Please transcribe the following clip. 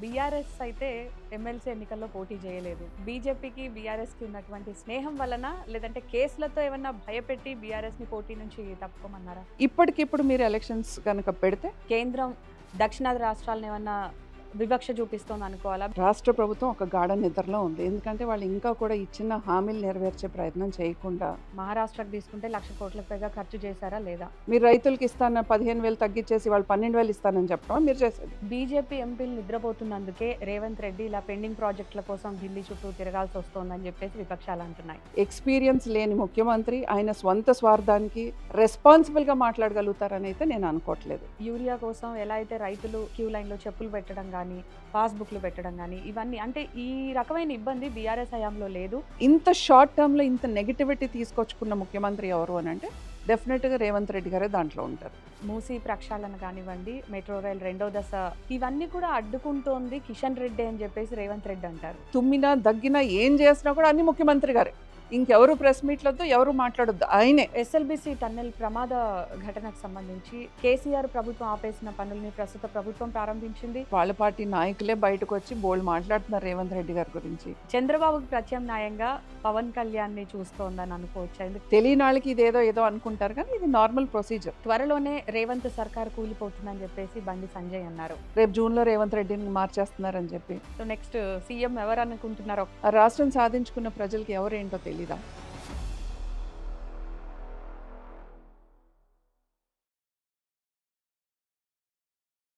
BRS అయితే MLC ఎన్నికల్లో పోటీ చేయలేదు. బీజేపీకి బీఆర్ఎస్కి ఉన్నటువంటి స్నేహం వలన లేదంటే కేసులతో ఏమన్నా భయపెట్టి బీఆర్ఎస్ని పోటీ నుంచి తప్పుకోమన్నారా? ఇప్పటికిప్పుడు మీరు ఎలక్షన్స్ కనుక పెడితే కేంద్రం దక్షిణాది రాష్ట్రాలను ఏమన్నా వివక్ష చూపిస్తోంది అనుకోవాలా? రాష్ట్ర ప్రభుత్వం ఒక గాఢ నిద్రలో ఉంది. ఎందుకంటే వాళ్ళు ఇంకా కూడా ఇచ్చిన హామీలు నెరవేర్చే ప్రయత్నం చేయకుండా. మహారాష్ట్రకు తీసుకుంటే 1,00,000 కోట్లకు పైగా ఖర్చు చేశారా లేదా? మీరు రైతులకి ఇస్తాన 15,000 తగ్గించేసి వాళ్ళు 12,000 ఇస్తానని చెప్పడం మీరు చేసేది. బీజేపీ ఎంపీలు నిద్రపోతున్నందుకే రేవంత్ రెడ్డి ఇలా పెండింగ్ ప్రాజెక్టుల కోసం ఢిల్లీ చుట్టూ తిరగాల్సి వస్తోందని చెప్పేసి విపక్షాలు అంటున్నాయి. ఎక్స్పీరియన్స్ లేని ముఖ్యమంత్రి ఆయన స్వంత స్వార్థానికి రెస్పాన్సిబుల్గా మాట్లాడగలుగుతారని అయితే నేను అనుకోవట్లేదు. యూరియా కోసం ఎలా అయితే రైతులు క్యూ లైన్లో చెప్పులు పెట్టడం కానీ పాస్బుక్లు పెట్టడం కానీ ఇవన్నీ అంటే ఈ రకమైన ఇబ్బంది బీఆర్ఎస్ హయాంలో లేదు. ఇంత షార్ట్ టర్మ్లో ఇంత నెగిటివిటీ తీసుకొచ్చుకున్న ముఖ్యమంత్రి ఎవరు అని అంటే డెఫినెట్గా రేవంత్ రెడ్డి గారే దాంట్లో ఉంటారు. మూసీ ప్రక్షాళన కానివ్వండి, మెట్రో రైల్ 2వ దశ ఇవన్నీ కూడా అడ్డుకుంటోంది కిషన్ రెడ్డి అని చెప్పేసి రేవంత్ రెడ్డి అంటారు. తుమ్మినా దగ్గినా ఏం చేసినా కూడా అన్ని ముఖ్యమంత్రి గారే. ఇంకెవరు ప్రెస్ మీట్లతో ఎవరు మాట్లాడొద్దు, ఆయనే. ఎస్ఎల్బిసి టన్నెల్ ప్రమాద ఘటనకు సంబంధించి కేసీఆర్ ప్రభుత్వం ఆపేసిన పనుల్ని ప్రస్తుత ప్రభుత్వం ప్రారంభించింది. వాళ్ళ పార్టీ నాయకులే బయటకు వచ్చి బోల్డ్ మాట్లాడుతున్నారు రేవంత్ రెడ్డి గారి గురించి. చంద్రబాబుకి ప్రత్యామ్నాయంగా పవన్ కళ్యాణ్ ని చూస్తోందని అనుకోవచ్చు. తెలియని వాళ్ళకి ఇదేదో ఏదో అనుకుంటారు కానీ ఇది నార్మల్ ప్రొసీజర్. త్వరలోనే రేవంత్ సర్కార్ కూలిపోతుందని చెప్పేసి బండి సంజయ్ అన్నారు. రేపు జూన్లో రేవంత్ రెడ్డిని మార్చేస్తున్నారని చెప్పి. సో నెక్స్ట్ సీఎం ఎవరు అనుకుంటున్నారో? ఆ రాష్ట్రం సాధించుకున్న ప్రజలకి ఎవరేంటో తెలీదా?